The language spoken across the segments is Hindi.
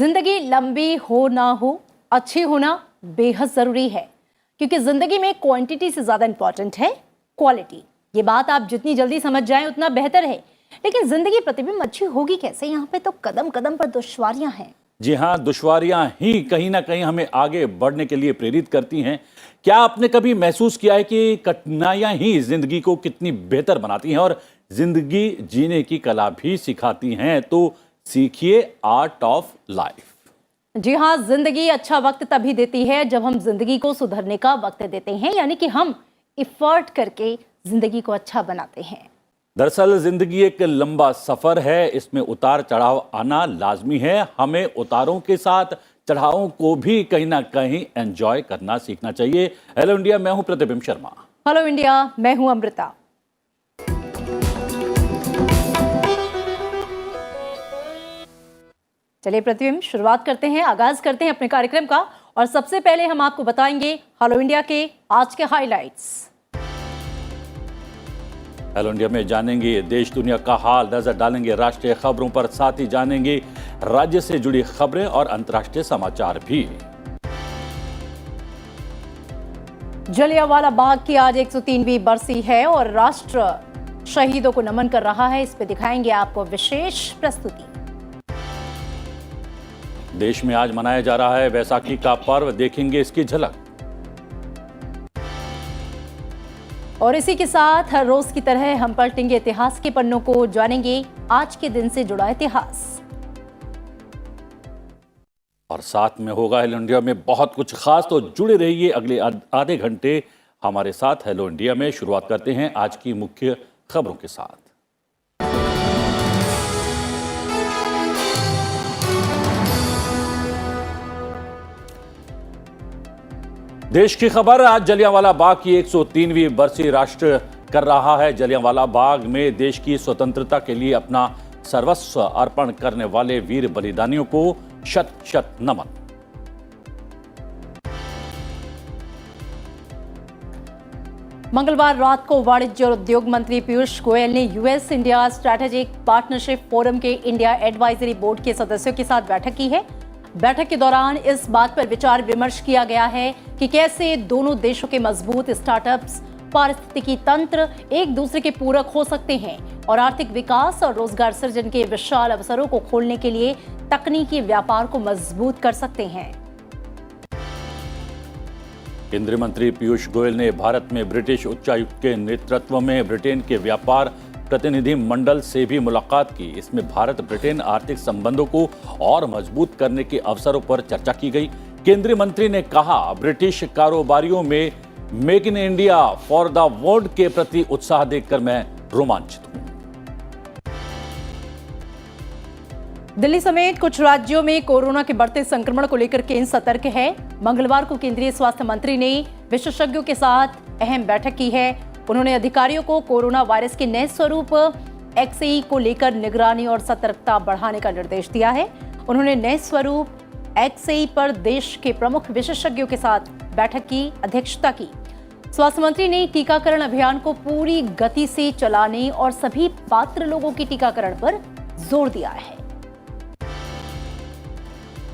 जिंदगी लंबी हो ना हो, अच्छी होना बेहद जरूरी है, क्योंकि जिंदगी में क्वांटिटी से ज्यादा इंपॉर्टेंट है क्वालिटी। ये बात आप जितनी जल्दी समझ जाएं उतना बेहतर है। लेकिन जिंदगी प्रतिबिंब अच्छी होगी कैसे? यहाँ पे तो कदम कदम पर दुश्वारियां हैं। जी हाँ, दुश्वारियां ही कहीं ना कहीं हमें आगे बढ़ने के लिए प्रेरित करती हैं। क्या आपने कभी महसूस किया है कि कठिनाइयां ही जिंदगी को कितनी बेहतर बनाती हैं और जिंदगी जीने की कला भी सिखाती हैं? तो सीखिए आर्ट ऑफ लाइफ। जी हाँ, जिंदगी अच्छा वक्त तभी देती है जब हम जिंदगी को सुधरने का वक्त देते हैं, यानी कि हम इफर्ट करके जिंदगी को अच्छा बनाते हैं। दरअसल जिंदगी एक लंबा सफर है, इसमें उतार चढ़ाव आना लाजमी है। हमें उतारों के साथ चढ़ावों को भी कहीं ना कहीं एंजॉय करना सीखना चाहिए। हेलो इंडिया, मैं हूं प्रतिबिंब शर्मा। हेलो इंडिया, मैं हूं अमृता। चलिए प्रतिबिंब, शुरुआत करते हैं, आगाज करते हैं अपने कार्यक्रम का। और सबसे पहले हम आपको बताएंगे हेलो इंडिया के आज के हाइलाइट्स। हेलो इंडिया में जानेंगे देश दुनिया का हाल, नजर डालेंगे राष्ट्रीय खबरों पर, साथ ही जानेंगे राज्य से जुड़ी खबरें और अंतर्राष्ट्रीय समाचार भी। जलियांवाला बाग की आज 103वीं बरसी है और राष्ट्र शहीदों को नमन कर रहा है। इस पे दिखाएंगे आपको विशेष प्रस्तुति। देश में आज मनाया जा रहा है वैसाखी का पर्व, देखेंगे इसकी झलक। और इसी के साथ हर रोज की तरह हम पलटेंगे इतिहास के पन्नों को, जानेंगे आज के दिन से जुड़ा इतिहास। और साथ में होगा हेलो इंडिया में बहुत कुछ खास, तो जुड़े रहिए अगले आधे घंटे हमारे साथ हेलो इंडिया में। शुरुआत करते हैं आज की मुख्य खबरों के साथ। देश की खबर, आज जलियांवाला बाग की 103वीं बरसी राष्ट्र कर रहा है। जलियांवाला बाग में देश की स्वतंत्रता के लिए अपना सर्वस्व अर्पण करने वाले वीर बलिदानियों को शत शत नमन। मंगलवार रात को वाणिज्य और उद्योग मंत्री पीयूष गोयल ने US India strategic partnership forum के इंडिया एडवाइजरी बोर्ड के सदस्यों के साथ बैठक की है। बैठक के दौरान इस बात पर विचार विमर्श किया गया है कि कैसे दोनों देशों के मजबूत स्टार्टअप्स, पारिस्थितिकी तंत्र एक दूसरे के पूरक हो सकते हैं और आर्थिक विकास और रोजगार सृजन के विशाल अवसरों को खोलने के लिए तकनीकी व्यापार को मजबूत कर सकते हैं। केंद्रीय मंत्री पीयूष गोयल ने भारत में ब्रिटिश उच्चायुक्त के नेतृत्व में ब्रिटेन के व्यापार प्रतिनिधि मंडल से भी मुलाकात की। इसमें भारत ब्रिटेन आर्थिक संबंधों को और मजबूत करने के अवसरों पर चर्चा की गई। केंद्रीय मंत्री ने कहा, ब्रिटिश कारोबारियों में make in India for the world के प्रति उत्साह देखकर मैं रोमांचित हूं। दिल्ली समेत कुछ राज्यों में कोरोना के बढ़ते संक्रमण को लेकर केंद्र सतर्क है। मंगलवार को केंद्रीय स्वास्थ्य मंत्री ने विशेषज्ञों के साथ अहम बैठक की है। उन्होंने अधिकारियों को कोरोना वायरस के नए स्वरूप XE को लेकर निगरानी और सतर्कता बढ़ाने का निर्देश दिया है। उन्होंने नए स्वरूप XE पर देश के प्रमुख विशेषज्ञों के साथ बैठक की अध्यक्षता की। स्वास्थ्य मंत्री ने टीकाकरण अभियान को पूरी गति से चलाने और सभी पात्र लोगों के टीकाकरण पर जोर दिया है।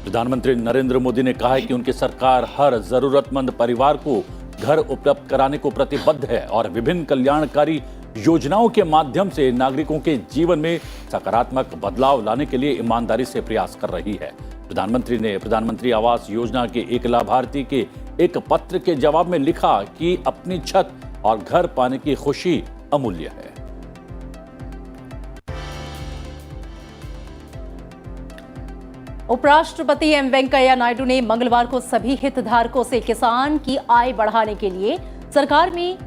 प्रधानमंत्री नरेंद्र मोदी ने कहा है कि उनकी सरकार हर जरूरतमंद परिवार को घर उपलब्ध कराने को प्रतिबद्ध है और विभिन्न कल्याणकारी योजनाओं के माध्यम से नागरिकों के जीवन में सकारात्मक बदलाव लाने के लिए ईमानदारी से प्रयास कर रही है। प्रधानमंत्री ने प्रधानमंत्री आवास योजना के एक लाभार्थी के एक पत्र के जवाब में लिखा कि अपनी छत और घर पाने की खुशी अमूल्य है। उपराष्ट्रपति एम वेंकैया नायडू ने मंगलवार को सभी हितधारकों से किसान की आय बढ़ाने के लिए सरकार में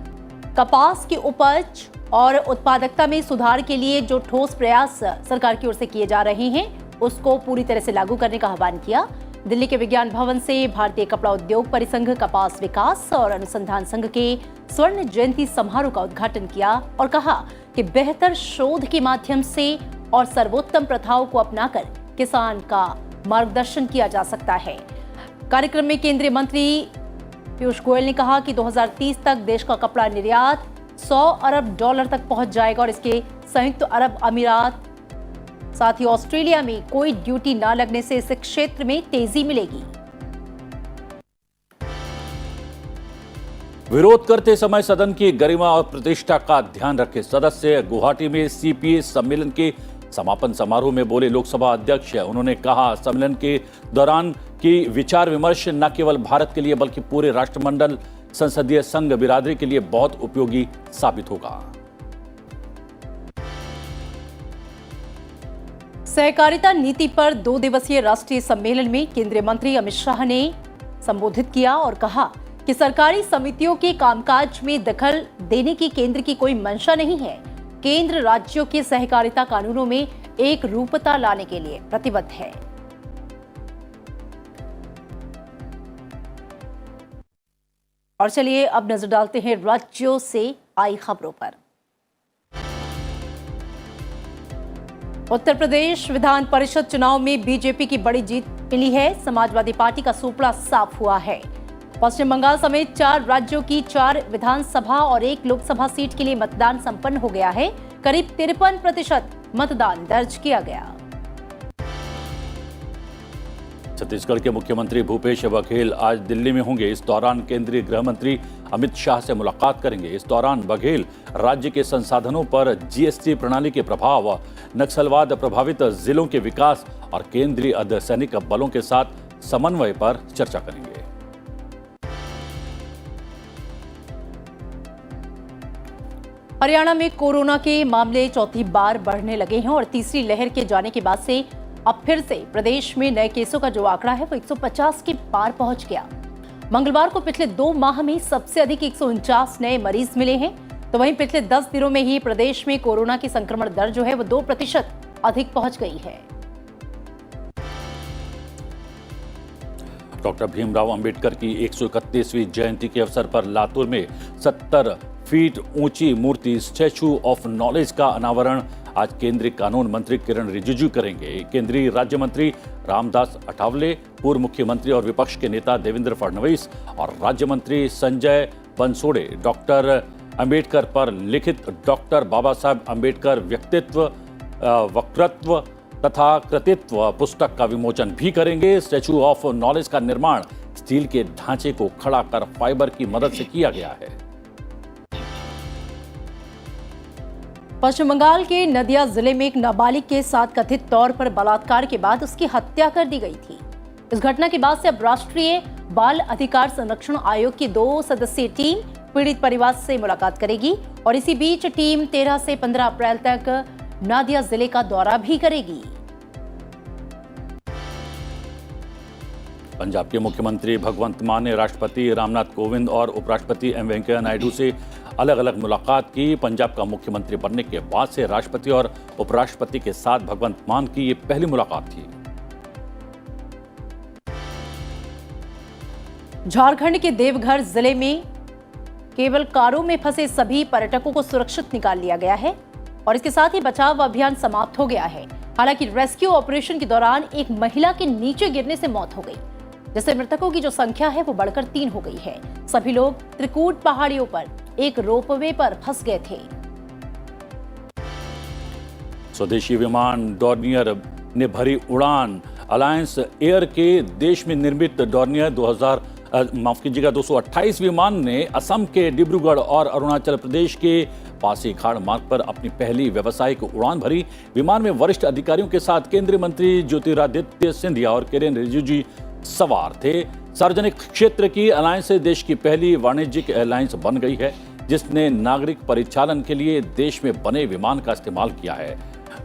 कपास की उपज और उत्पादकता में सुधार के लिए जो ठोस प्रयास सरकार की ओर से किए जा रहे हैं उसको पूरी तरह से लागू करने का आह्वान किया। दिल्ली के विज्ञान भवन से भारतीय कपड़ा उद्योग परिसंघ, कपास विकास और अनुसंधान संघ के स्वर्ण जयंती समारोह का उद्घाटन किया और कहा कि बेहतर शोध के माध्यम से और सर्वोत्तम प्रथाओं को अपनाकर किसान का मार्गदर्शन किया जा सकता है। कार्यक्रम में केंद्रीय मंत्री पीयूष गोयल ने कहा कि 2030 तक देश का कपड़ा निर्यात $100 अरब तक पहुंच जाएगा और इसके संयुक्त अरब अमीरात साथ ही ऑस्ट्रेलिया में कोई ड्यूटी न लगने से इस क्षेत्र में तेजी मिलेगी। विरोध करते समय सदन की गरिमा और प्रतिष्ठा का ध्यान रखे सदस्य गुवाहाटी में सीपीए सम्मेलन के समापन समारोह में बोले लोकसभा अध्यक्ष। उन्होंने कहा सम्मेलन के दौरान की विचार विमर्श न केवल भारत के लिए बल्कि पूरे राष्ट्रमंडल संसदीय संघ बिरादरी के लिए बहुत उपयोगी साबित होगा। सहकारिता नीति पर 2 दिवसीय राष्ट्रीय सम्मेलन में केंद्रीय मंत्री अमित शाह ने संबोधित किया और कहा कि सरकारी समितियों के कामकाज में दखल देने की केंद्र की कोई मंशा नहीं है। केंद्र राज्यों के सहकारिता कानूनों में एक रूपता लाने के लिए प्रतिबद्ध है। और चलिए अब नजर डालते हैं राज्यों से आई खबरों पर। उत्तर प्रदेश विधान परिषद चुनाव में बीजेपी की बड़ी जीत मिली है। समाजवादी पार्टी का सूपड़ा साफ हुआ है। पश्चिम बंगाल समेत 4 राज्यों की 4 विधानसभा और 1 लोकसभा सीट के लिए मतदान संपन्न हो गया है। करीब 53% मतदान दर्ज किया गया। छत्तीसगढ़ के मुख्यमंत्री भूपेश बघेल आज दिल्ली में होंगे। इस दौरान केंद्रीय गृह मंत्री अमित शाह से मुलाकात करेंगे। इस दौरान बघेल राज्य के संसाधनों पर जीएसटी प्रणाली के प्रभाव, नक्सलवाद प्रभावित जिलों के विकास और केंद्रीय अर्धसैनिक बलों के साथ समन्वय पर चर्चा करेंगे। हरियाणा में कोरोना के मामले चौथी बार बढ़ने लगे हैं और तीसरी लहर के जाने के बाद से अब फिर से प्रदेश में नए केसों का जो आंकड़ा है वो 150 के पार पहुंच गया। मंगलवार को पिछले 2 माह में सबसे अधिक 149 नए मरीज मिले हैं। तो वहीं पिछले 10 दिनों में ही प्रदेश में कोरोना की संक्रमण दर जो है वो 2% अधिक पहुंच गई है। डॉक्टर भीमराव अंबेडकर की 131वीं जयंती के अवसर पर लातूर में 70 फीट ऊंची मूर्ति स्टैच्यू ऑफ नॉलेज का अनावरण आज केंद्रीय कानून मंत्री किरण रिजिजू करेंगे। केंद्रीय राज्य मंत्री रामदास अठावले, पूर्व मुख्यमंत्री और विपक्ष के नेता देवेंद्र फडणवीस और राज्य मंत्री संजय बनसोड़े डॉक्टर अंबेडकर पर लिखित डॉक्टर बाबा साहब अंबेडकर व्यक्तित्व, वक्तृत्व तथा कृतित्व पुस्तक का विमोचन भी करेंगे। स्टैच्यू ऑफ नॉलेज का निर्माण स्टील के ढांचे को खड़ा कर फाइबर की मदद से किया गया है। पश्चिम बंगाल के नदिया जिले में एक नाबालिग के साथ कथित तौर पर बलात्कार के बाद उसकी हत्या कर दी गई थी। इस घटना के बाद से अब राष्ट्रीय बाल अधिकार संरक्षण आयोग की 2 सदस्यीय टीम पीड़ित परिवार से मुलाकात करेगी और इसी बीच टीम 13 से 15 अप्रैल तक नादिया जिले का दौरा भी करेगी। पंजाब के मुख्यमंत्री भगवंत मान ने राष्ट्रपति रामनाथ कोविंद और उपराष्ट्रपति एम वेंकैया नायडू से अलग अलग मुलाकात की। पंजाब का मुख्यमंत्री बनने के बाद से राष्ट्रपति और उपराष्ट्रपति के साथ भगवंत मान की ये पहली मुलाकात थी। झारखंड के देवघर जिले में केवल कारों में फंसे सभी पर्यटकों को सुरक्षित निकाल लिया गया है और इसके साथ ही बचाव अभियान समाप्त हो गया है। हालांकि रेस्क्यू ऑपरेशन के दौरान एक महिला के नीचे गिरने से मौत हो गई, जिससे मृतकों की जो संख्या है वो बढ़कर 3 हो गई है। सभी लोग त्रिकूट पहाड़ियों पर एक रोपवे पर फंस गए थे। स्वदेशी विमान डॉर्नियर ने भरी उड़ान। अलायंस एयर के देश में निर्मित डॉर्नियर 228 विमान ने असम के डिब्रूगढ़ और अरुणाचल प्रदेश के पासीघाट मार्ग पर अपनी पहली व्यावसायिक उड़ान भरी। विमान में वरिष्ठ अधिकारियों के साथ केंद्रीय मंत्री ज्योतिरादित्य सिंधिया और किरेन रिजिजू सवार थे। सार्वजनिक क्षेत्र की अलायंस देश की पहली वाणिज्यिक एयरलाइंस बन गई है जिसने नागरिक परिचालन के लिए देश में बने विमान का इस्तेमाल किया है।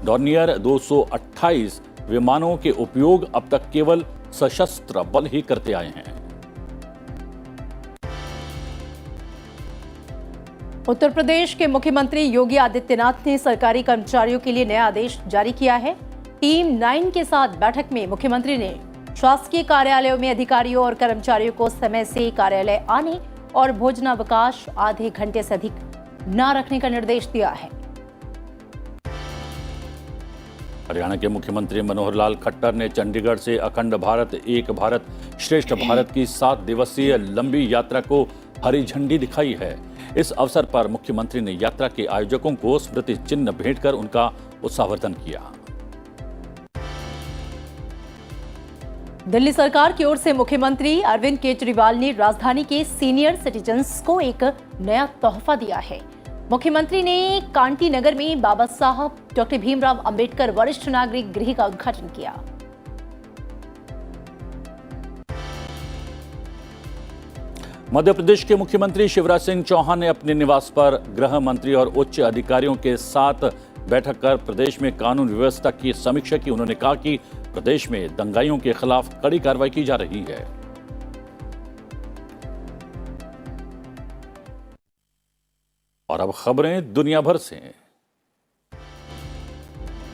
डॉर्नियर 228 विमानों के उपयोग अब तक केवल सशस्त्र बल ही करते आए हैं। उत्तर प्रदेश के मुख्यमंत्री योगी आदित्यनाथ ने सरकारी कर्मचारियों के लिए नया आदेश जारी किया है। टीम 9 के साथ बैठक में मुख्यमंत्री ने शासकीय कार्यालयों में अधिकारियों और कर्मचारियों को समय से कार्यालय आने और भोजनावकाश आधे घंटे से अधिक न रखने का निर्देश दिया है। हरियाणा के मुख्यमंत्री मनोहर लाल खट्टर ने चंडीगढ़ से अखंड भारत एक भारत श्रेष्ठ भारत की 7 दिवसीय लंबी यात्रा को हरी झंडी दिखाई है। इस अवसर पर मुख्यमंत्री ने यात्रा के आयोजकों को स्मृति चिन्ह भेंट कर उनका उत्साहवर्धन किया। दिल्ली सरकार की ओर से मुख्यमंत्री अरविंद केजरीवाल ने राजधानी के सीनियर सिटीजन्स को एक नया तोहफा दिया है। मुख्यमंत्री ने कांटी नगर में बाबा साहब डॉक्टर भीमराव अंबेडकर वरिष्ठ नागरिक गृह का उद्घाटन किया। मध्य प्रदेश के मुख्यमंत्री शिवराज सिंह चौहान ने अपने निवास पर गृह मंत्री और उच्च अधिकारियों के साथ बैठक कर प्रदेश में कानून व्यवस्था की समीक्षा की। उन्होंने कहा कि प्रदेश में दंगाइयों के खिलाफ कड़ी कार्रवाई की जा रही है। और अब खबरें दुनिया भर से।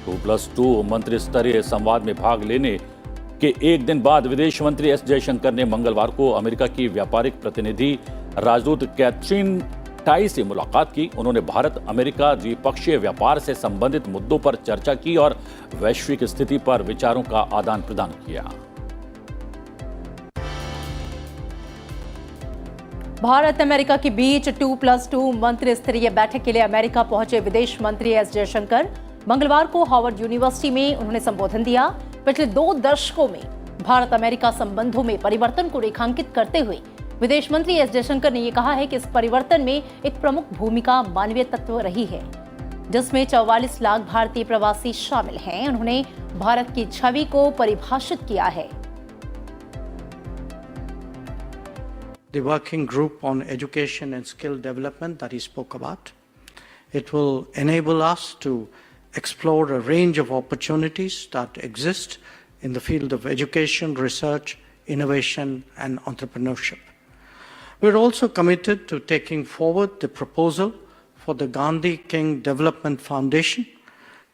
2+2 मंत्री स्तरीय संवाद में भाग लेने के एक दिन बाद विदेश मंत्री एस जयशंकर ने मंगलवार को अमेरिका की व्यापारिक प्रतिनिधि राजदूत कैथरीन टाई से मुलाकात की। उन्होंने भारत अमेरिका द्विपक्षीय व्यापार से संबंधित मुद्दों पर चर्चा की और वैश्विक स्थिति पर विचारों का आदान प्रदान किया। भारत अमेरिका के बीच 2+2 मंत्री स्तरीय बैठक के लिए अमेरिका पहुंचे विदेश मंत्री एस जयशंकर मंगलवार को हार्वर्ड यूनिवर्सिटी में उन्होंने संबोधन दिया। पिछले 2 दशकों में भारत अमेरिका संबंधों में परिवर्तन को रेखांकित करते हुए विदेश मंत्री एस जयशंकर ने यह कहा है कि इस परिवर्तन में एक प्रमुख भूमिका मानवीय तत्व रही है, जिसमें 44 लाख भारतीय प्रवासी शामिल हैं। उन्होंने भारत की छवि को परिभाषित किया है। The working group on education and skill development that he spoke about. It will enable us to explore a range of opportunities that exist in the field of education, research, innovation, and entrepreneurship. We're also committed to taking forward the proposal for the Gandhi King Development Foundation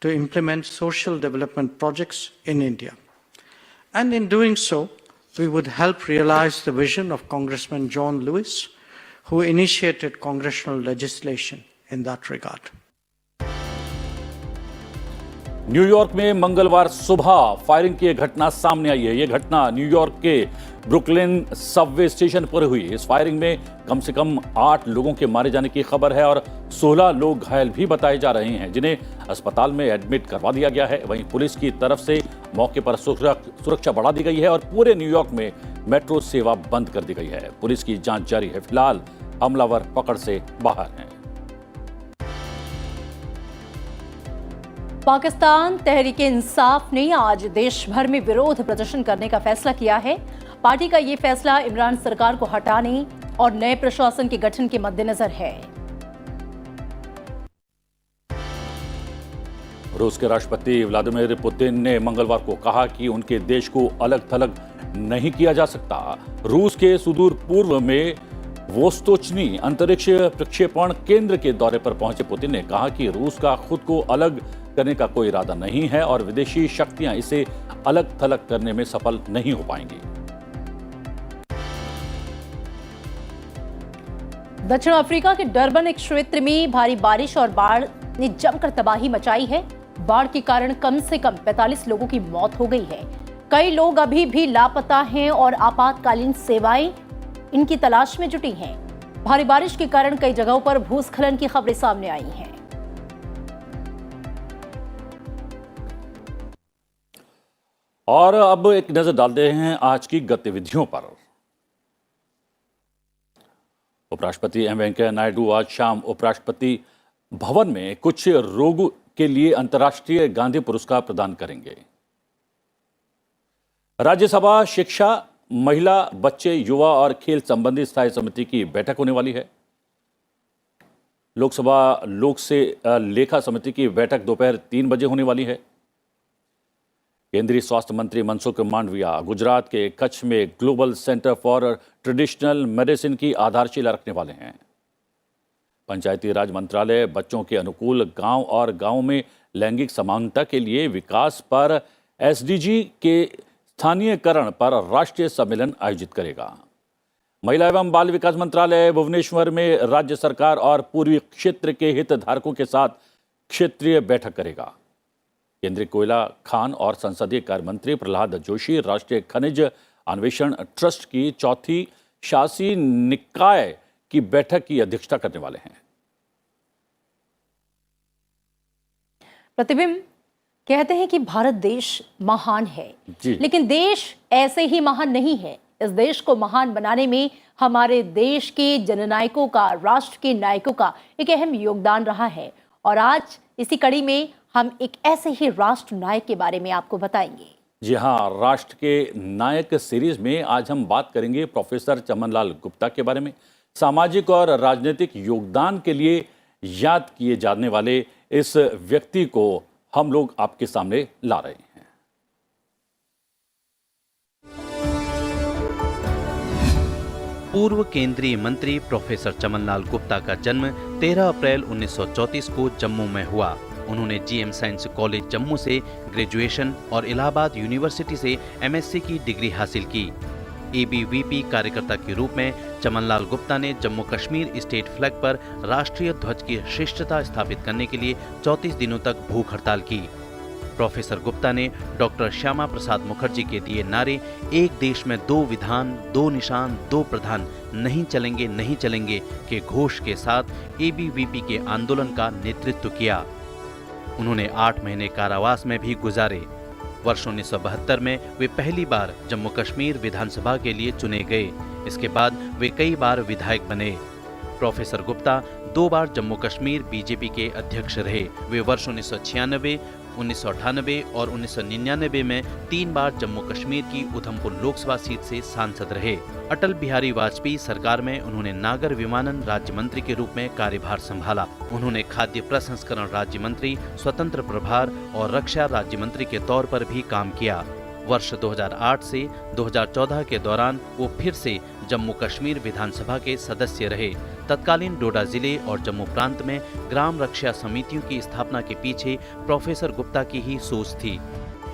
to implement social development projects in India. And in doing so, we would help realize the vision of Congressman John Lewis, who initiated congressional legislation in that regard. New York में मंगलवार सुबह फायरिंग की घटना सामने आई है। यह घटना न्यूयॉर्क के ब्रुकलिन सबवे स्टेशन पर हुई। इस फायरिंग में कम से कम 8 लोगों के मारे जाने की खबर है और 16 लोग घायल भी बताए जा रहे हैं, जिन्हें अस्पताल में एडमिट करवा दिया गया है। वहीं पुलिस की तरफ से मौके पर सुरक्षा बढ़ा दी गई है और पूरे न्यूयॉर्क में मेट्रो सेवा बंद कर दी गई है। पुलिस की जांच जारी है। फिलहाल हमलावर पकड़ से बाहर हैं। पाकिस्तान तहरीक इंसाफ ने आज देश भर में विरोध प्रदर्शन करने का फैसला किया है। पार्टी का ये फैसला इमरान सरकार को हटाने और नए प्रशासन के गठन के मद्देनजर है। रूस के राष्ट्रपति व्लादिमीर पुतिन ने मंगलवार को कहा कि उनके देश को अलग थलग नहीं किया जा सकता। रूस के सुदूर पूर्व में वोस्तोचनी अंतरिक्ष प्रक्षेपण केंद्र के दौरे पर पहुंचे पुतिन ने कहा कि रूस का खुद को अलग करने का कोई इरादा नहीं है और विदेशी शक्तियां इसे अलग थलग करने में सफल नहीं हो पाएंगी। दक्षिण अफ्रीका के डरबन एक क्षेत्र में भारी बारिश और बाढ़ ने जमकर तबाही मचाई है। बाढ़ के कारण कम से कम 45 लोगों की मौत हो गई है। कई लोग अभी भी लापता हैं और आपातकालीन सेवाएं इनकी तलाश में जुटी हैं। भारी बारिश के कारण कई जगहों पर भूस्खलन की खबरें सामने आई हैं। और अब एक नजर डालते हैं आज की गतिविधियों पर। उपराष्ट्रपति एम वेंकैया नायडू आज शाम उपराष्ट्रपति भवन में कुछ रोगों के लिए अंतर्राष्ट्रीय गांधी पुरस्कार प्रदान करेंगे। राज्यसभा शिक्षा, महिला, बच्चे, युवा और खेल संबंधी स्थायी समिति की बैठक होने वाली है। लोकसभा लोक से लेखा समिति की बैठक दोपहर 3 बजे होने वाली है। केंद्रीय स्वास्थ्य मंत्री मनसुख मांडविया गुजरात के कच्छ में global centre for traditional medicine की आधारशिला रखने वाले हैं। पंचायती राज मंत्रालय बच्चों के अनुकूल गांव और गांव में लैंगिक समानता के लिए विकास पर एसडीजी के स्थानीयकरण पर राष्ट्रीय सम्मेलन आयोजित करेगा। महिला एवं बाल विकास मंत्रालय भुवनेश्वर में राज्य सरकार और पूर्वी क्षेत्र के हितधारकों के साथ क्षेत्रीय बैठक करेगा। केंद्रीय कोयला, खान और संसदीय कार्य मंत्री प्रहलाद जोशी राष्ट्रीय खनिज अन्वेषण ट्रस्ट की चौथी शासी निकाय की बैठक की अध्यक्षता करने वाले हैं। प्रतिबिंब कहते हैं कि भारत देश महान है, जी। लेकिन देश ऐसे ही महान नहीं है। इस देश को महान बनाने में हमारे देश के जननायकों का, राष्ट्र के नायकों का एक अहम योगदान रहा है। और आज इसी कड़ी में हम एक ऐसे ही राष्ट्र नायक के बारे में आपको बताएंगे। जी हाँ, राष्ट्र के नायक सीरीज में आज हम बात करेंगे प्रोफेसर चमनलाल गुप्ता के बारे में। सामाजिक और राजनीतिक योगदान के लिए याद किए जाने वाले इस व्यक्ति को हम लोग आपके सामने ला रहे हैं। पूर्व केंद्रीय मंत्री प्रोफेसर चमनलाल गुप्ता का जन्म 13 अप्रैल 1934 को जम्मू में हुआ। उन्होंने जीएम साइंस कॉलेज जम्मू से ग्रेजुएशन और इलाहाबाद यूनिवर्सिटी से एमएससी की डिग्री हासिल की। एबीवीपी कार्यकर्ता के रूप में चमनलाल गुप्ता ने जम्मू कश्मीर स्टेट फ्लैग पर राष्ट्रीय ध्वज की श्रेष्ठता स्थापित करने के लिए 34 दिनों तक भूख हड़ताल की। प्रोफेसर गुप्ता ने डॉक्टर श्यामा प्रसाद मुखर्जी के दिए नारे एक देश में दो विधान, दो निशान, दो प्रधान, नहीं चलेंगे के घोष के साथ एबीवीपी के आंदोलन का नेतृत्व किया। उन्होंने 8 महीने कारावास में भी गुजारे। वर्ष 1972 में वे पहली बार जम्मू कश्मीर विधानसभा के लिए चुने गए। इसके बाद वे कई बार विधायक बने। प्रोफेसर गुप्ता 2 बार जम्मू कश्मीर बीजेपी के अध्यक्ष रहे। वे वर्ष 1996, 1998 और 1999 में 3 बार जम्मू कश्मीर की उधमपुर लोकसभा सीट से सांसद रहे। अटल बिहारी वाजपेयी सरकार में उन्होंने नागर विमानन राज्य मंत्री के रूप में कार्यभार संभाला। उन्होंने खाद्य प्रसंस्करण राज्य मंत्री, स्वतंत्र प्रभार और रक्षा राज्य मंत्री के तौर पर भी काम किया। वर्ष 2008 से 2014 के दौरान वो फिर से जम्मू कश्मीर विधानसभा के सदस्य रहे। तत्कालीन डोडा जिले और जम्मू प्रांत में ग्राम रक्षा समितियों की स्थापना के पीछे प्रोफेसर गुप्ता की ही सोच थी।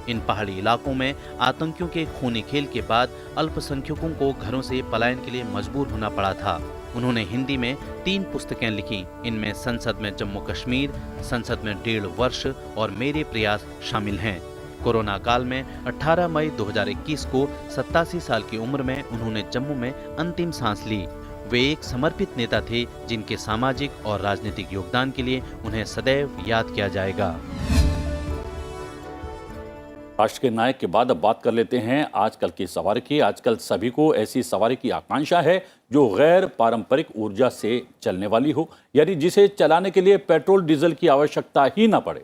इन पहाड़ी इलाकों में आतंकियों के खूनी खेल के बाद अल्पसंख्यकों को घरों से पलायन के लिए मजबूर होना पड़ा था। उन्होंने हिंदी में 3 पुस्तकें लिखी। इनमें संसद में जम्मू कश्मीर, संसद में 1.5 वर्ष और मेरे प्रयास शामिल हैं। कोरोना काल में 18 मई 2021 को 87 साल की उम्र में उन्होंने जम्मू में अंतिम सांस ली। वे एक समर्पित नेता थे जिनके सामाजिक और राजनीतिक योगदान के लिए उन्हें सदैव याद किया जाएगा। राष्ट्र के नायक के बाद अब बात कर लेते हैं आजकल की सवारी की। आजकल सभी को ऐसी सवारी की आकांक्षा है जो गैर पारंपरिक ऊर्जा से चलने वाली हो, यानी जिसे चलाने के लिए पेट्रोल डीजल की आवश्यकता ही ना पड़े।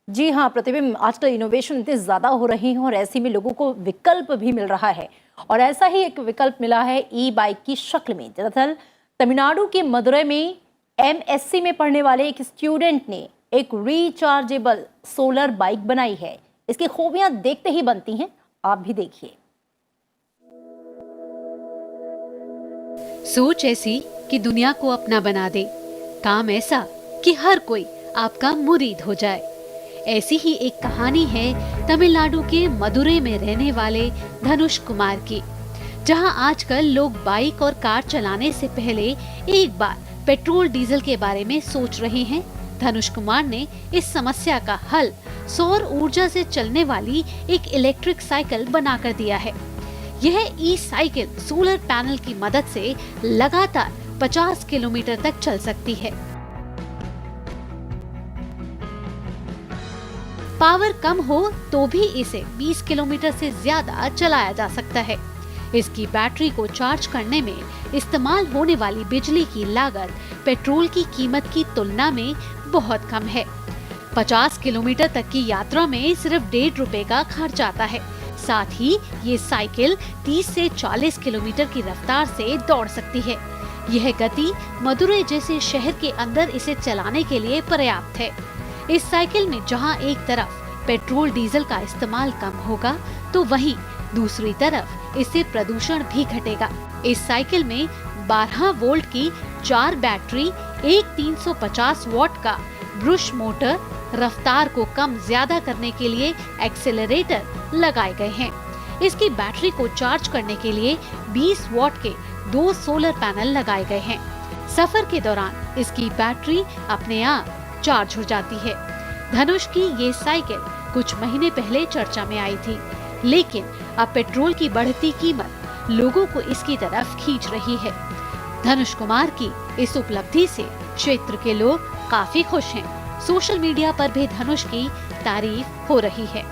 जी हाँ प्रतिबिंब, आजकल इनोवेशन इतने ज़्यादा हो रही हैं और ऐसे में लोगों को विकल्प भी मिल रहा है। और ऐसा ही एक विकल्प मिला है ई बाइक की शक्ल में। दरअसल तमिलनाडु के मदुरै में एमएससी में पढ़ने वाले एक स्टूडेंट ने एक रिचार्जेबल सोलर बाइक बनाई है। इसकी खूबियां देखते ही बनती हैं, आप भी देखिए। सोच ऐसी कि दुनिया को अपना बना दे, काम ऐसा कि हर कोई आपका मुरीद हो जाए। ऐसी ही एक कहानी है तमिलनाडु के मदुरै में रहने वाले धनुष कुमार की, जहां आजकल लोग बाइक और कार चलाने से पहले एक बार पेट्रोल डीजल के बारे में सोच रहे हैं। धनुष कुमार ने इस समस्या का हल सौर ऊर्जा से चलने वाली एक इलेक्ट्रिक साइकिल बनाकर दिया है। यह ई साइकिल सोलर पैनल की मदद से लगातार 50 किलोमीटर तक चल सकती है। पावर कम हो तो भी इसे 20 किलोमीटर से ज्यादा चलाया जा सकता है। इसकी बैटरी को चार्ज करने में इस्तेमाल होने वाली बिजली की लागत पेट्रोल की कीमत की तुलना में बहुत कम है। 50 किलोमीटर तक की यात्रा में सिर्फ 1.5 रुपए का खर्च आता है। साथ ही ये साइकिल 30 से 40 किलोमीटर की रफ्तार से दौड़ सकती है। यह गति मदुरै जैसे शहर के अंदर इसे चलाने के लिए पर्याप्त है। इस साइकिल में जहां एक तरफ पेट्रोल डीजल का इस्तेमाल कम होगा, तो वहीं दूसरी तरफ इससे प्रदूषण भी घटेगा। इस साइकिल में 12 वोल्ट की 4 बैटरी, एक 350 वॉट का ब्रुश मोटर, रफ्तार को कम ज्यादा करने के लिए एक्सेलरेटर लगाए गए हैं। इसकी बैटरी को चार्ज करने के लिए 20 वॉट के 2 सोलर पैनल लगाए गए हैं। सफर के दौरान इसकी बैटरी अपने आप चार्ज हो जाती है। धनुष की ये साइकिल कुछ महीने पहले चर्चा में आई थी, लेकिन अब पेट्रोल की बढ़ती कीमत लोगों को इसकी तरफ खींच रही है। धनुष कुमार की इस उपलब्धि से क्षेत्र के लोग काफी खुश हैं। सोशल मीडिया पर भी धनुष की तारीफ हो रही है।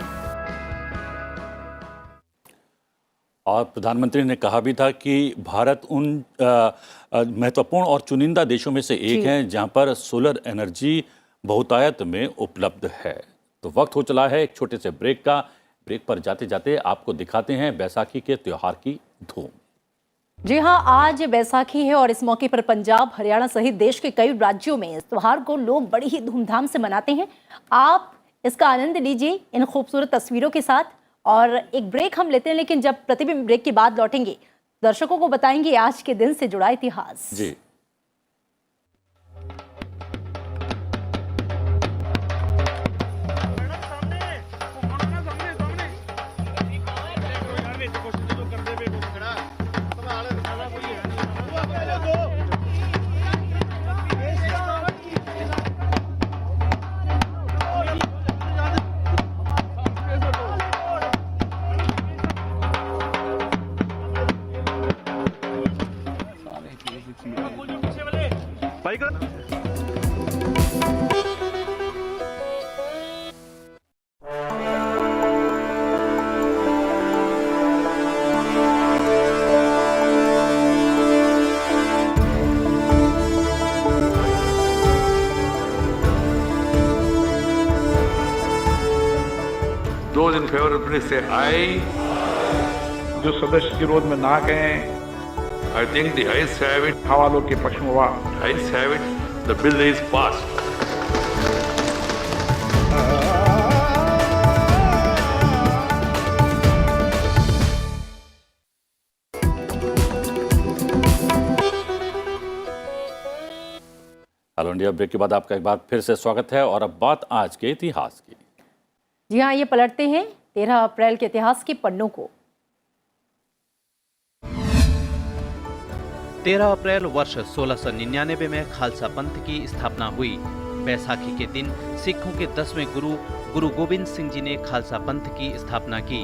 और प्रधानमंत्री ने कहा भी था कि भारत उन महत्वपूर्ण और चुनिंदा देशों में से एक है जहां पर सोलर एनर्जी बहुतायत में उपलब्ध है। तो वक्त हो चला है एक छोटे से ब्रेक का। ब्रेक पर जाते जाते आपको दिखाते हैं बैसाखी के त्योहार की धूम। जी हां, आज बैसाखी है और इस मौके पर पंजाब, हरियाणा सहित देश के कई राज्यों में इस त्योहार को लोग बड़ी ही धूमधाम से मनाते हैं। आप इसका आनंद लीजिए इन खूबसूरत तस्वीरों के साथ। और एक ब्रेक हम लेते हैं, लेकिन जब प्रतिबिंब ब्रेक के बाद लौटेंगे दर्शकों को बताएंगे आज के दिन से जुड़ा इतिहास। जी Those in favor of please say aye. जो सदस्य विरोध में ना गए, I think the ayes have it. हवालों के पक्ष में वाह। Ayes have it. The bill is passed. Hello India break के बाद आपका एक बार फिर से स्वागत है। और अब बात आज के इतिहास की। जी हाँ, ये पलटते हैं 13 अप्रैल के इतिहास के पन्नों को। 13 अप्रैल वर्ष 1699 में खालसा पंथ की स्थापना हुई। बैसाखी के दिन सिखों के 10वें गुरु गोविंद सिंह जी ने खालसा पंथ की स्थापना की।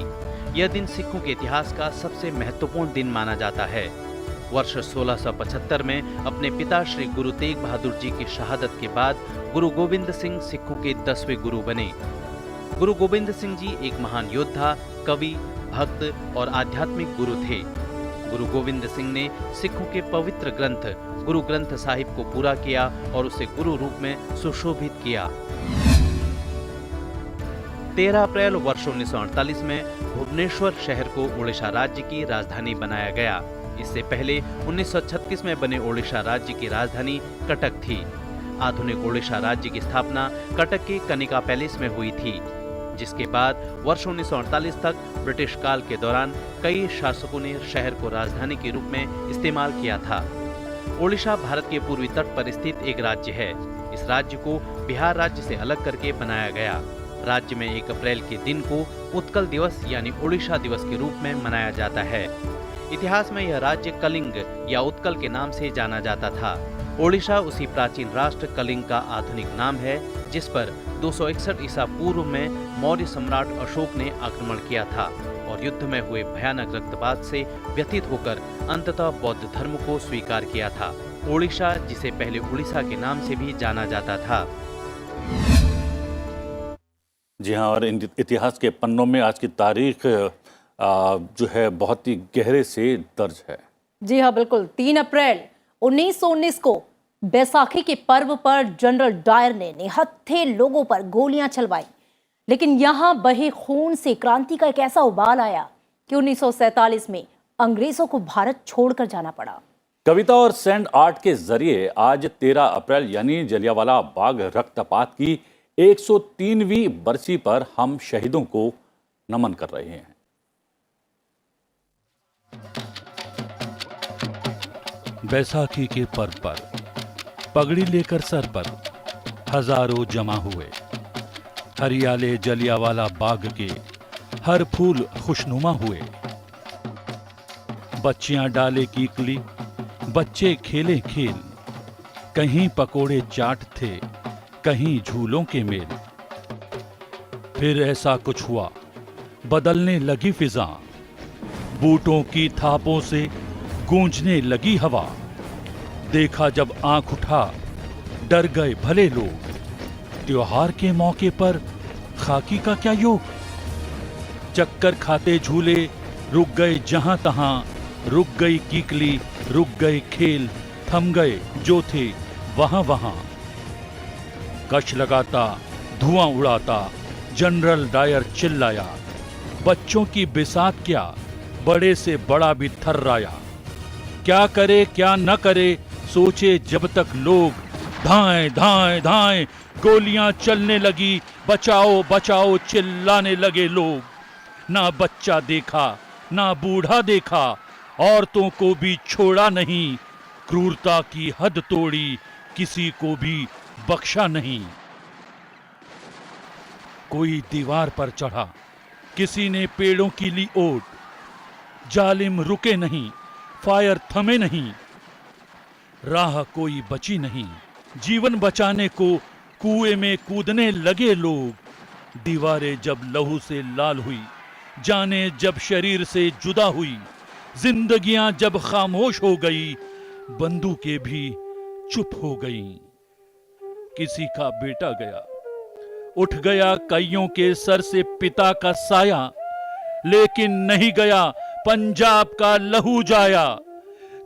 यह दिन सिखों के इतिहास का सबसे महत्वपूर्ण दिन माना जाता है। वर्ष 1675 में अपने पिता श्री गुरु तेग बहादुर जी की शहादत के बाद गुरु गोविंद सिंह सिखों के 10वें गुरु बने। गुरु गोविंद सिंह जी एक महान योद्धा, कवि, भक्त और आध्यात्मिक गुरु थे। गुरु गोविंद सिंह ने सिखों के पवित्र ग्रंथ गुरु ग्रंथ साहिब को पूरा किया और उसे गुरु रूप में सुशोभित किया। 13 अप्रैल वर्ष 1948 में भुवनेश्वर शहर को ओडिशा राज्य की राजधानी बनाया गया। इससे पहले 1936 में बने ओडिशा राज्य की राजधानी कटक थी। आधुनिक ओडिशा राज्य की स्थापना कटक के कनिका पैलेस में हुई थी, जिसके बाद वर्ष 1948 तक ब्रिटिश काल के दौरान कई शासकों ने शहर को राजधानी के रूप में इस्तेमाल किया था। ओडिशा भारत के पूर्वी तट पर स्थित एक राज्य है। इस राज्य को बिहार राज्य से अलग करके बनाया गया। राज्य में 1 अप्रैल के दिन को उत्कल दिवस यानी ओडिशा दिवस के रूप में मनाया जाता है। इतिहास में यह राज्य कलिंग या उत्कल के नाम से जाना जाता था। ओडिशा उसी प्राचीन राष्ट्र कलिंग का आधुनिक नाम है, जिस पर 261 ईसा पूर्व में मौर्य सम्राट अशोक ने आक्रमण किया था और युद्ध में हुए भयानक रक्तपात से व्यथित होकर अंततः बौद्ध धर्म को स्वीकार किया था। ओडिशा, जिसे पहले उड़ीसा के नाम से भी जाना जाता था। जी हाँ, और इतिहास के पन्नों में आज की तारीख जो है बहुत ही गहरे से दर्ज है। जी हाँ, बिल्कुल। 3 अप्रैल 1919 को बैसाखी के पर्व पर जनरल डायर ने निहत्थे लोगों पर गोलियां चलवाई, लेकिन यहां बहे खून से क्रांति का एक ऐसा उबाल आया कि 1947 में अंग्रेजों को भारत छोड़कर जाना पड़ा। कविता और सैंड आर्ट के जरिए आज 13 अप्रैल यानी जलियांवाला बाग रक्तपात की 103वीं बरसी पर हम शहीदों को नमन कर रहे हैं। बैसाखी के पर्व पर पगड़ी लेकर सर पर हजारों जमा हुए। हरियाले जलियांवाला बाग के हर फूल खुशनुमा हुए। बच्चियां डाले कीकली, बच्चे खेले खेल, कहीं पकोड़े चाट थे, कहीं झूलों के मेल। फिर ऐसा कुछ हुआ, बदलने लगी फिजा, बूटों की थापों से गूंजने लगी हवा। देखा जब आंख उठा, डर गए भले लोग, त्योहार के मौके पर खाकी का क्या योग? चक्कर खाते झूले रुक गए जहां तहां, रुक गई कीकली, रुक गए खेल, थम गए जो थे वहां वहां। कश लगाता, धुआं उड़ाता, जनरल डायर चिल्लाया, बच्चों की बिसात क्या, बड़े से बड़ा भी थर्राया। क्या करे क्या न करे सोचे जब तक लोग, धाएं धाएं धाएं गोलियां चलने लगी, बचाओ बचाओ चिल्लाने लगे लोग। ना बच्चा देखा ना बूढ़ा देखा, औरतों को भी छोड़ा नहीं, क्रूरता की हद तोड़ी, किसी को भी बख्शा नहीं। कोई दीवार पर चढ़ा, किसी ने पेड़ों की ली ओट, जालिम रुके नहीं, फायर थमे नहीं, राह कोई बची नहीं, जीवन बचाने को कुएं में कूदने लगे लोग। दीवारें जब लहू से लाल हुई, जाने जब शरीर से जुदा हुई, जिंदगियां जब खामोश हो गई, बंदूकें भी चुप हो गईं। किसी का बेटा गया, उठ गया कईयों के सर से पिता का साया, लेकिन नहीं गया पंजाब का लहू जाया।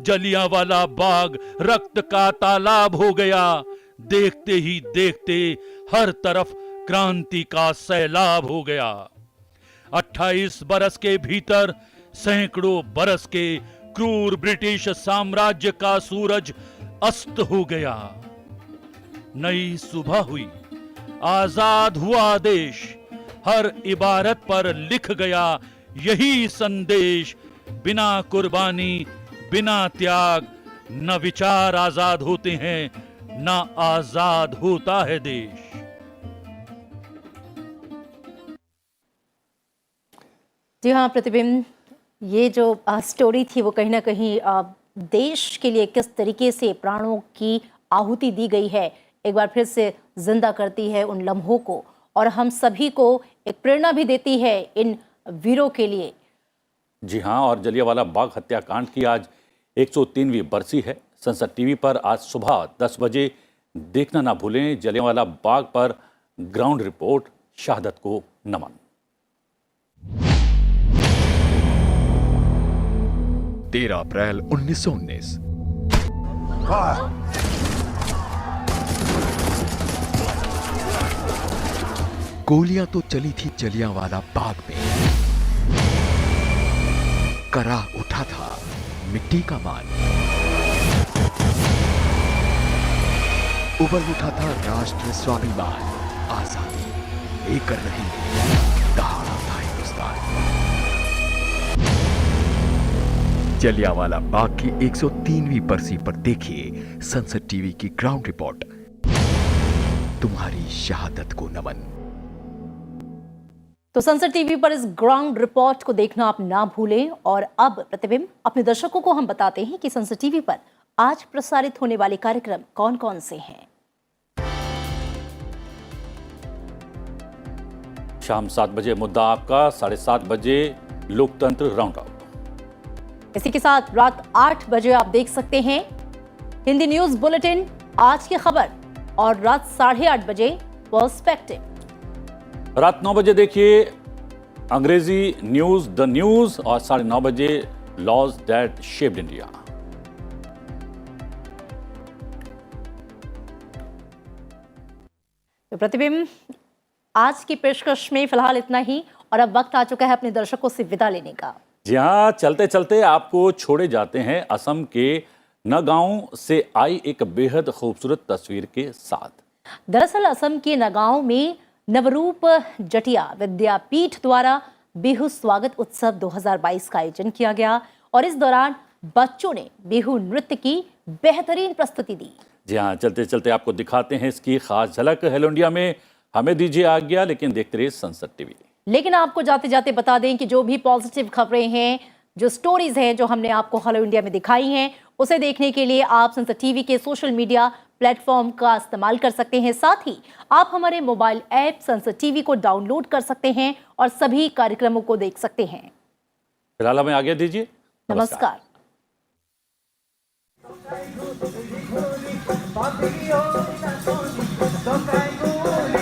जलियांवाला बाग रक्त का तालाब हो गया, देखते ही देखते हर तरफ क्रांति का सैलाब हो गया। 28 बरस के भीतर सैकड़ों बरस के क्रूर ब्रिटिश साम्राज्य का सूरज अस्त हो गया। नई सुबह हुई, आजाद हुआ देश, हर इबारत पर लिख गया यही संदेश, बिना कुर्बानी बिना त्याग न विचार आजाद होते हैं, न आजाद होता है देश। जी हाँ प्रतिबिंब, ये जो स्टोरी थी वो कहीं ना कहीं देश के लिए किस तरीके से प्राणों की आहुति दी गई है, एक बार फिर से जिंदा करती है उन लम्हों को, और हम सभी को एक प्रेरणा भी देती है इन वीरों के लिए। जी हाँ, और जलियांवाला बाग हत्याकांड की आज 103वीं बरसी है। संसद टीवी पर आज सुबह 10 बजे देखना ना भूलें जलियांवाला बाग पर ग्राउंड रिपोर्ट, शहादत को नमन। 13 अप्रैल 1919। गोलियां तो चली थी जलियांवाला बाग में, करा उठा था मिट्टी का मान, उबल उठा था राष्ट्र स्वाभिमान, आजादी लेकर रही दहाड़ा था हिंदुस्तान। जलियांवाला बाग की 103वीं बरसी पर देखिए संसद टीवी की ग्राउंड रिपोर्ट, तुम्हारी शहादत को नमन। तो संसद टीवी पर इस ग्राउंड रिपोर्ट को देखना आप ना भूलें। और अब प्रतिबिंब, अपने दर्शकों को हम बताते हैं कि संसद टीवी पर आज प्रसारित होने वाले कार्यक्रम कौन कौन से हैं। शाम 7 बजे मुद्दा आपका, 7:30 बजे लोकतंत्र राउंड अप। इसी के साथ रात 8 बजे आप देख सकते हैं हिंदी न्यूज बुलेटिन आज की खबर, और रात 8:30 बजे पर्सपेक्टिव। रात 9 बजे देखिए अंग्रेजी न्यूज द न्यूज, और 9:30 बजे लॉज दैट शेप्ड इंडिया। तो प्रतिबिंब, आज की पेशकश में फिलहाल इतना ही, और अब वक्त आ चुका है अपने दर्शकों से विदा लेने का। जी हाँ, चलते चलते आपको छोड़े जाते हैं असम के नगांव से आई एक बेहद खूबसूरत तस्वीर के साथ। दरअसल असम के नगांव में नवरूप जटिया विद्यापीठ द्वारा बिहू स्वागत उत्सव 2022 का आयोजन किया गया, और इस दौरान बच्चों ने बिहू नृत्य की बेहतरीन प्रस्तुति दी। जी हाँ, चलते चलते आपको दिखाते हैं इसकी खास झलक। हेलो इंडिया में हमें दीजिए आज्ञा, लेकिन देखते रहिए संसद टीवी। लेकिन आपको जाते जाते बता दें कि जो भी पॉजिटिव खबरें हैं, जो स्टोरीज हैं जो हमने आपको हेलो इंडिया में दिखाई हैं, उसे देखने के लिए आप संसद टीवी के सोशल मीडिया प्लेटफॉर्म का इस्तेमाल कर सकते हैं। साथ ही आप हमारे मोबाइल ऐप संसद टीवी को डाउनलोड कर सकते हैं और सभी कार्यक्रमों को देख सकते हैं। फिलहाल हमें आज्ञा दीजिए। नमस्कार। नमस्कार।